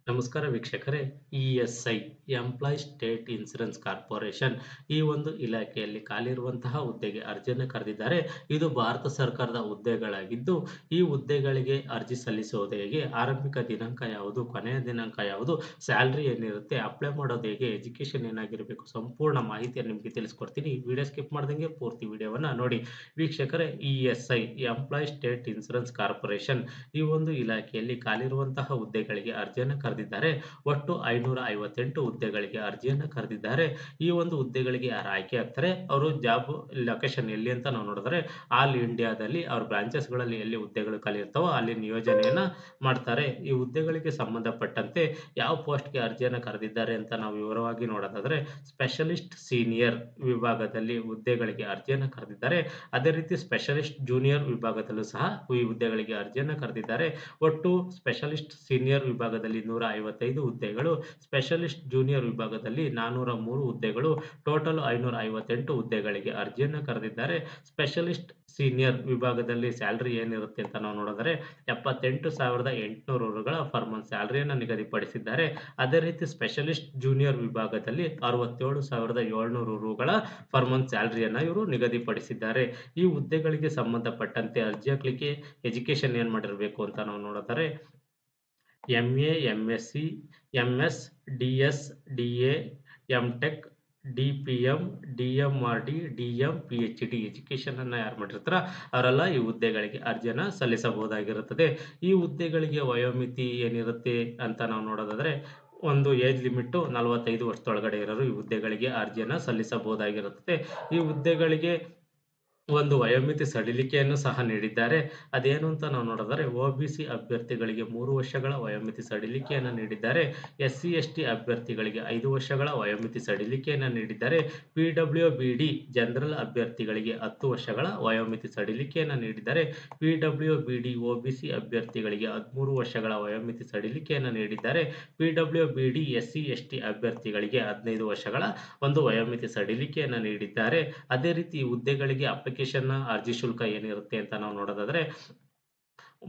ನಮಸ್ಕಾರ ವೀಕ್ಷಕರೇ. ESI employees state insurance corporation ಈ ಒಂದು ಇಲಾಖೆಯಲ್ಲಿ ಖಾಲಿರುವಂತಹ ಹುದ್ದೆಗೆ ಅರ್ಜಿಯನ್ನು ಕರೆದಿದ್ದಾರೆ. ಇದು ಭಾರತ ಸರ್ಕಾರದ ಹುದ್ದೆಗಳಾಗಿದ್ದು, ಈ ಹುದ್ದೆಗಳಿಗೆ ಅರ್ಜಿ ಸಲ್ಲಿಸುವುದು ಹೇಗೆ, ಆರಂಭಿಕ ದಿನಾಂಕ ಯಾವುದು, ಕೊನೆಯ ದಿನಾಂಕ ಯಾವುದು, ಸ್ಯಾಲ್ರಿ ಏನಿರುತ್ತೆ, ಅಪ್ಲೈ ಮಾಡೋದು ಹೇಗೆ, ಎಜುಕೇಷನ್ ಏನಾಗಿರಬೇಕು, ಸಂಪೂರ್ಣ ಮಾಹಿತಿಯನ್ನು ನಿಮಗೆ ತಿಳಿಸ್ಕೊಡ್ತೀನಿ. ವಿಡಿಯೋ ಸ್ಕಿಪ್ ಮಾಡ್ದಂಗೆ ಪೂರ್ತಿ ವಿಡಿಯೋವನ್ನು ನೋಡಿ. ವೀಕ್ಷಕರೇ, ESI employees state insurance corporation ಈ ಒಂದು ಇಲಾಖೆಯಲ್ಲಿ ಖಾಲಿರುವಂತಹ ಹುದ್ದೆಗಳಿಗೆ ಅರ್ಜಿಯನ್ನು ಕರೆದಿದ್ದಾರೆ. ಒಟ್ಟು 558 ಹುದ್ದೆಗಳಿಗೆ ಅರ್ಜಿಯನ್ನು ಕರೆದಿದ್ದಾರೆ. ಈ ಒಂದು ಹುದ್ದೆಗಳಿಗೆ ಯಾರು ಆಯ್ಕೆ ಆಗ್ತಾರೆ, ಅವರು ಜಾಬ್ ಲೊಕೇಶನ್ ಎಲ್ಲಿ ಅಂತ ನಾವು ನೋಡಿದ್ರೆ ಆಲ್ ಇಂಡಿಯಾದಲ್ಲಿ ಅವ್ರ ಬ್ರಾಂಚಸ್ಗಳಲ್ಲಿ ಎಲ್ಲಿ ಹುದ್ದೆಗಳು ಖಾಲಿ ಇರ್ತಾವೋ ಅಲ್ಲಿ ನಿಯೋಜನೆಯನ್ನ ಮಾಡ್ತಾರೆ. ಈ ಹುದ್ದೆಗಳಿಗೆ ಸಂಬಂಧಪಟ್ಟಂತೆ ಯಾವ ಪೋಸ್ಟ್‌ಗೆ ಅರ್ಜಿಯನ್ನು ಕರೆದಿದ್ದಾರೆ ಅಂತ ನಾವು ವಿವರವಾಗಿ ನೋಡೋದಾದ್ರೆ, ಸ್ಪೆಷಲಿಸ್ಟ್ ಸೀನಿಯರ್ ವಿಭಾಗದಲ್ಲಿ ಹುದ್ದೆಗಳಿಗೆ ಅರ್ಜಿಯನ್ನು ಕರೆದಿದ್ದಾರೆ. ಅದೇ ರೀತಿ ಸ್ಪೆಷಲಿಸ್ಟ್ ಜೂನಿಯರ್ ವಿಭಾಗದಲ್ಲೂ ಸಹ ಈ ಹುದ್ದೆಗಳಿಗೆ ಅರ್ಜಿಯನ್ನು ಕರೆದಿದ್ದಾರೆ. ಒಟ್ಟು ಸ್ಪೆಷಲಿಸ್ಟ್ ಸೀನಿಯರ್ ವಿಭಾಗದಲ್ಲಿ 155 ಹುದ್ದೆಗಳು, ಸ್ಪೆಷಲಿಸ್ಟ್ ಜೂನಿಯರ್ ವಿಭಾಗದಲ್ಲಿ 403 ಹುದ್ದೆಗಳು, ಟೋಟಲ್ 558 ಹುದ್ದೆಗಳಿಗೆ ಅರ್ಜಿಯನ್ನು ಕರೆದಿದ್ದಾರೆ. ಸ್ಪೆಷಲಿಸ್ಟ್ ಸೀನಿಯರ್ ವಿಭಾಗದಲ್ಲಿ ಸ್ಯಾಲರಿ ಏನಿರುತ್ತೆ ಅಂತ ನಾವು ನೋಡಿದರೆ 78,800 ರುಗಳ ಪರ್ ಮಂತ್ ಸ್ಯಾಲರಿಯನ್ನು ನಿಗದಿಪಡಿಸಿದ್ದಾರೆ. ಅದೇ ರೀತಿ ಸ್ಪೆಷಲಿಸ್ಟ್ ಜೂನಿಯರ್ ವಿಭಾಗದಲ್ಲಿ 67,700 ರುಗಳ ಪರ್ ಮಂತ್ ಸ್ಯಾಲರಿಯನ್ನು ಇವರು ನಿಗದಿಪಡಿಸಿದ್ದಾರೆ. ಈ ಹುದ್ದೆಗಳಿಗೆ ಸಂಬಂಧಪಟ್ಟಂತೆ ಅರ್ಜಿ ಹಾಕಲಿಕ್ಕೆ ಎಜುಕೇಷನ್ ಏನು ಮಾಡಿರಬೇಕು ಅಂತ ನಾವು ನೋಡಿದರೆ MA, MSc, MS, DS, DA, MTech, DPM, DMRD, DM, PhD education ಅನ್ನ ಯಾರು ಮಾಡಿರ್ತಾರ ಅವರೆಲ್ಲ ಈ ಹುದ್ದೆಗಳಿಗೆ ಅರ್ಜಿಯನ್ನು ಸಲ್ಲಿಸಬಹುದಾಗಿರುತ್ತದೆ. ಈ ಹುದ್ದೆಗಳಿಗೆ ವಯೋಮಿತಿ ಏನಿರುತ್ತೆ ಅಂತ ನಾವು ನೋಡೋದಾದ್ರೆ, ಒಂದು ಏಜ್ ಲಿಮಿಟ್ 45 ವರ್ಷದೊಳಗಡೆ ಇರೋರು ಈ ಹುದ್ದೆಗಳಿಗೆ ಅರ್ಜಿಯನ್ನು ಸಲ್ಲಿಸಬಹುದಾಗಿರುತ್ತದೆ. ಈ ಹುದ್ದೆಗಳಿಗೆ ಒಂದು ವಯೋಮಿತಿ ಸಡಿಲಿಕೆಯನ್ನು ಸಹ ನೀಡಿದ್ದಾರೆ. ಅದೇನು ಅಂತ ನಾವು ನೋಡಿದರೆ, ಒಬಿಸಿ ಅಭ್ಯರ್ಥಿಗಳಿಗೆ 3 ವರ್ಷಗಳ ವಯೋಮಿತಿ ಸಡಿಲಿಕೆಯನ್ನು ನೀಡಿದ್ದಾರೆ. ಎಸ್ಸಿ ಎಸ್ಟಿ ಅಭ್ಯರ್ಥಿಗಳಿಗೆ 5 ವರ್ಷಗಳ ವಯೋಮಿತಿ ಸಡಿಲಿಕೆಯನ್ನು ನೀಡಿದ್ದಾರೆ. ಪಿಡಬ್ಲ್ಯೂಬಿಡಿ ಜನರಲ್ ಅಭ್ಯರ್ಥಿಗಳಿಗೆ 10 ವರ್ಷಗಳ ವಯೋಮಿತಿ ಸಡಿಲಿಕೆಯನ್ನು ನೀಡಿದ್ದಾರೆ. ಪಿಡಬ್ಲ್ಯೂಬಿಡಿ ಒಬಿಸಿ ಅಭ್ಯರ್ಥಿಗಳಿಗೆ 13 ವರ್ಷಗಳ ವಯೋಮಿತಿ ಸಡಿಲಿಕೆಯನ್ನು ನೀಡಿದ್ದಾರೆ. ಪಿಡಬ್ಲ್ಯೂಬಿಡಿ ಎಸ್ಸಿ ಎಸ್ಟಿ ಅಭ್ಯರ್ಥಿಗಳಿಗೆ 15 ವರ್ಷಗಳ ಒಂದು ವಯೋಮಿತಿ ಸಡಿಲಿಕೆಯನ್ನು ನೀಡಿದ್ದಾರೆ. ಅದೇ ರೀತಿ ಈ ಹುದ್ದೆಗಳಿಗೆ ಅಪ್ಲಿಕೇಶನ್ ಅರ್ಜಿ ಶುಲ್ಕ ಏನಿರುತ್ತೆ ಅಂತ ನಾವು ನೋಡೋದಾದ್ರೆ,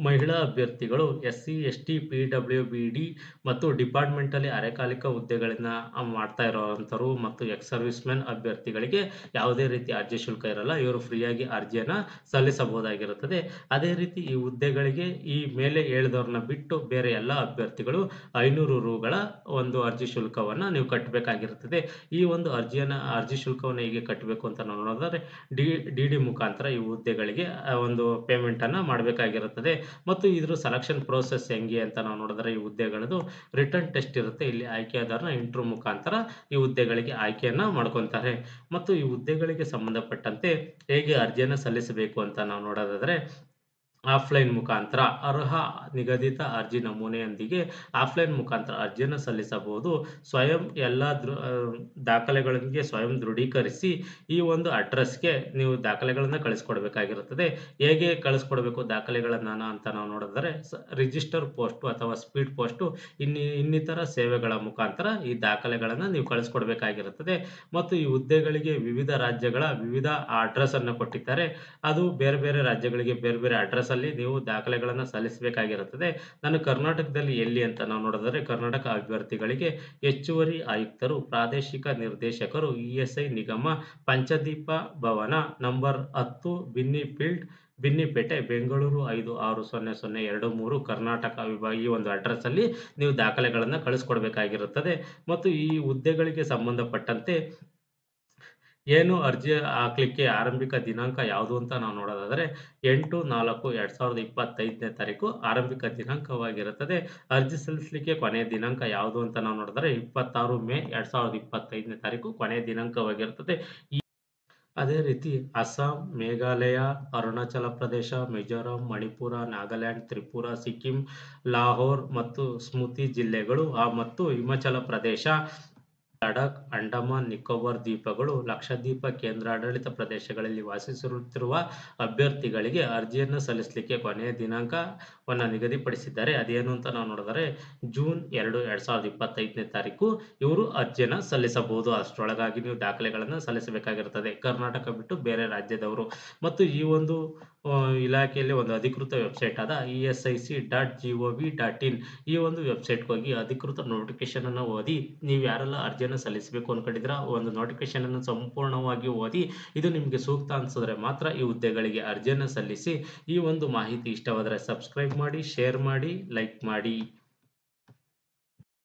ಮಹಿಳಾ ಅಭ್ಯರ್ಥಿಗಳು ಎಸ್ಸಿ ಎಸ್ಟಿ ಪಿಡಬ್ಲ್ಯೂಬಿಡಿ ಮತ್ತು ಡಿಪಾರ್ಟ್ಮೆಂಟಲ್ಲಿ ಅರೆಕಾಲಿಕ ಹುದ್ದೆಗಳನ್ನ ಮಾಡ್ತಾ ಇರೋವಂಥವ್ರು ಮತ್ತು ಎಕ್ಸ್ ಸರ್ವಿಸ್ ಮೆನ್ ಅಭ್ಯರ್ಥಿಗಳಿಗೆ ಯಾವುದೇ ರೀತಿ ಅರ್ಜಿ ಶುಲ್ಕ ಇರಲ್ಲ. ಇವರು ಫ್ರೀಯಾಗಿ ಅರ್ಜಿಯನ್ನು ಸಲ್ಲಿಸಬಹುದಾಗಿರುತ್ತದೆ. ಅದೇ ರೀತಿ ಈ ಹುದ್ದೆಗಳಿಗೆ ಈ ಮೇಲೆ ಹೇಳಿದವ್ರನ್ನ ಬಿಟ್ಟು ಬೇರೆ ಎಲ್ಲ ಅಭ್ಯರ್ಥಿಗಳು 500 ರುಗಳ ಒಂದು ಅರ್ಜಿ ಶುಲ್ಕವನ್ನು ನೀವು ಕಟ್ಟಬೇಕಾಗಿರುತ್ತದೆ. ಈ ಒಂದು ಅರ್ಜಿ ಶುಲ್ಕವನ್ನು ಹೇಗೆ ಕಟ್ಟಬೇಕು ಅಂತ ನಾವು ನೋಡಿದ್ರೆ, ಡಿ ಮುಖಾಂತರ ಈ ಹುದ್ದೆಗಳಿಗೆ ಒಂದು ಪೇಮೆಂಟ್ ಅನ್ನ ಮಾಡಬೇಕಾಗಿರುತ್ತದೆ. ಮತ್ತು ಇದ್ರ ಸೆಲೆಕ್ಷನ್ ಪ್ರೋಸೆಸ್ ಹೆಂಗೆ ಅಂತ ನಾವು ನೋಡಿದ್ರೆ, ಈ ಹುದ್ದೆಗಳದ್ದು ರಿಟರ್ನ್ ಟೆಸ್ಟ್ ಇರುತ್ತೆ. ಇಲ್ಲಿ ಆಯ್ಕೆಯಾದವರನ್ನ ಇಂಟರ್ವ್ಯೂ ಮುಖಾಂತರ ಈ ಹುದ್ದೆಗಳಿಗೆ ಆಯ್ಕೆಯನ್ನ ಮಾಡ್ಕೊಂತಾರೆ. ಮತ್ತು ಈ ಹುದ್ದೆಗಳಿಗೆ ಸಂಬಂಧಪಟ್ಟಂತೆ ಹೇಗೆ ಅರ್ಜಿಯನ್ನು ಸಲ್ಲಿಸಬೇಕು ಅಂತ ನಾವು ನೋಡೋದಾದ್ರೆ, ಆಫ್ಲೈನ್ ಮುಖಾಂತರ ಅರ್ಹ ನಿಗದಿತ ಅರ್ಜಿ ನಮೂನೆಯೊಂದಿಗೆ ಆಫ್ಲೈನ್ ಮುಖಾಂತರ ಅರ್ಜಿಯನ್ನು ಸಲ್ಲಿಸಬಹುದು. ಸ್ವಯಂ ಎಲ್ಲ ದಾಖಲೆಗಳೊಂದಿಗೆ ಸ್ವಯಂ ದೃಢೀಕರಿಸಿ ಈ ಒಂದು ಅಡ್ರೆಸ್ಗೆ ನೀವು ದಾಖಲೆಗಳನ್ನು ಕಳಿಸ್ಕೊಡ್ಬೇಕಾಗಿರುತ್ತದೆ. ಹೇಗೆ ಕಳಿಸ್ಕೊಡ್ಬೇಕು ದಾಖಲೆಗಳನ್ನ ಅಂತ ನಾವು ನೋಡಿದ್ರೆ, ರಿಜಿಸ್ಟರ್ ಪೋಸ್ಟ್ ಅಥವಾ ಸ್ಪೀಡ್ ಪೋಸ್ಟ್ ಇನ್ನಿತರ ಸೇವೆಗಳ ಮುಖಾಂತರ ಈ ದಾಖಲೆಗಳನ್ನು ನೀವು ಕಳಿಸ್ಕೊಡ್ಬೇಕಾಗಿರುತ್ತದೆ. ಮತ್ತು ಈ ಹುದ್ದೆಗಳಿಗೆ ವಿವಿಧ ರಾಜ್ಯಗಳ ವಿವಿಧ ಅಡ್ರೆಸ್ ಅನ್ನು ಕೊಟ್ಟಿದ್ದಾರೆ. ಅದು ಬೇರೆ ಬೇರೆ ರಾಜ್ಯಗಳಿಗೆ ಬೇರೆ ಬೇರೆ ಅಡ್ರೆಸ್ ಅಲ್ಲಿ ನೀವು ದಾಖಲೆಗಳನ್ನು ಸಲ್ಲಿಸಬೇಕಾಗಿರುತ್ತದೆ. ನಾನು ಕರ್ನಾಟಕದಲ್ಲಿ ಎಲ್ಲಿ ಅಂತ ನಾವು ನೋಡಿದರೆ, ಕರ್ನಾಟಕ ಅಭ್ಯರ್ಥಿಗಳಿಗೆ ಹೆಚ್ಚುವರಿ ಆಯುಕ್ತರು, ಪ್ರಾದೇಶಿಕ ನಿರ್ದೇಶಕರು, ಇಎಸ್ಐ ನಿಗಮ, ಪಂಚದೀಪ ಭವನ, ನಂಬರ್ 10, ಬಿನ್ನಿಪೇಟೆ, ಬೆಂಗಳೂರು 560023 ಕರ್ನಾಟಕ ವಿಭಾಗ. ಈ ಒಂದು ಅಡ್ರೆಸ್ ಅಲ್ಲಿ ನೀವು ದಾಖಲೆಗಳನ್ನು ಕಳಿಸ್ಕೊಡ್ಬೇಕಾಗಿರುತ್ತದೆ. ಮತ್ತು ಈ ಹುದ್ದೆಗಳಿಗೆ ಸಂಬಂಧಪಟ್ಟಂತೆ ಏನು ಅರ್ಜಿ ಹಾಕ್ಲಿಕ್ಕೆ ಆರಂಭಿಕ ದಿನಾಂಕ ಯಾವುದು ಅಂತ ನಾವು ನೋಡೋದಾದ್ರೆ, 8/4/2025ನೇ ತಾರೀಕು ಆರಂಭಿಕ ದಿನಾಂಕವಾಗಿರುತ್ತದೆ. ಅರ್ಜಿ ಸಲ್ಲಿಸಲಿಕ್ಕೆ ಕೊನೆಯ ದಿನಾಂಕ ಯಾವುದು ಅಂತ ನಾವು ನೋಡಿದ್ರೆ, 26 ಮೇ 2025ನೇ ತಾರೀಕು ಕೊನೆಯ ದಿನಾಂಕವಾಗಿರುತ್ತದೆ. ಅದೇ ರೀತಿ ಅಸ್ಸಾಂ, ಮೇಘಾಲಯ, ಅರುಣಾಚಲ ಪ್ರದೇಶ, ಮಿಜೋರಾಂ, ಮಣಿಪುರ, ನಾಗಾಲ್ಯಾಂಡ್, ತ್ರಿಪುರ, ಸಿಕ್ಕಿಂ, ಲಾಹೋರ್ ಮತ್ತು ಸ್ಮೂತಿ ಜಿಲ್ಲೆಗಳು ಮತ್ತು ಹಿಮಾಚಲ ಪ್ರದೇಶ, ಲಡಾಖ್, ಅಂಡಮಾನ್ ನಿಕೋಬಾರ್ ದ್ವೀಪಗಳು, ಲಕ್ಷದ್ವೀಪ ಕೇಂದ್ರಾಡಳಿತ ಪ್ರದೇಶಗಳಲ್ಲಿ ವಾಸಿಸುತ್ತಿರುವ ಅಭ್ಯರ್ಥಿಗಳಿಗೆ ಅರ್ಜಿಯನ್ನು ಸಲ್ಲಿಸಲಿಕ್ಕೆ ಕೊನೆಯ ದಿನಾಂಕವನ್ನು ನಿಗದಿಪಡಿಸಿದ್ದಾರೆ. ಅದೇನು ಅಂತ ನಾವು ನೋಡಿದರೆ, ಜೂನ್ 2, 2025ನೇ ತಾರೀಕು ಇವರು ಅರ್ಜಿಯನ್ನು ಸಲ್ಲಿಸಬಹುದು. ಅಷ್ಟರೊಳಗಾಗಿ ನೀವು ದಾಖಲೆಗಳನ್ನು ಸಲ್ಲಿಸಬೇಕಾಗಿರುತ್ತದೆ, ಕರ್ನಾಟಕ ಬಿಟ್ಟು ಬೇರೆ ರಾಜ್ಯದವರು. ಮತ್ತು ಈ ಒಂದು ಇಲಾಖೆಯಲ್ಲಿ ಒಂದು ಅಧಿಕೃತ ವೆಬ್ಸೈಟ್ ಆದ ESIC.gov.in ಈ ಒಂದು ವೆಬ್ಸೈಟ್‌ಗೆ ಹೋಗಿ ಅಧಿಕೃತ ನೋಟಿಫಿಕೇಶನ್ ಅನ್ನು ಓದಿ, ನೀವು ಯಾರೆಲ್ಲ ಅರ್ಜಿಯನ್ನು ಸಲ್ಲಿಸಬೇಕು ಅನ್ಕೊಂಡಿದ್ದೀರಾ, ಒಂದು ನೋಟಿಫಿಕೇಶನ್ ಅನ್ನು ಸಂಪೂರ್ಣವಾಗಿ ಓದಿ, ಇದು ನಿಮಗೆ ಸೂಕ್ತ ಅನ್ಸಿದ್ರೆ ಮಾತ್ರ ಈ ಹುದ್ದೆಗಳಿಗೆ ಅರ್ಜಿಯನ್ನು ಸಲ್ಲಿಸಿ. ಈ ಒಂದು ಮಾಹಿತಿ ಇಷ್ಟವಾದರೆ ಸಬ್ಸ್ಕ್ರೈಬ್ ಮಾಡಿ, ಶೇರ್ ಮಾಡಿ, ಲೈಕ್ ಮಾಡಿ.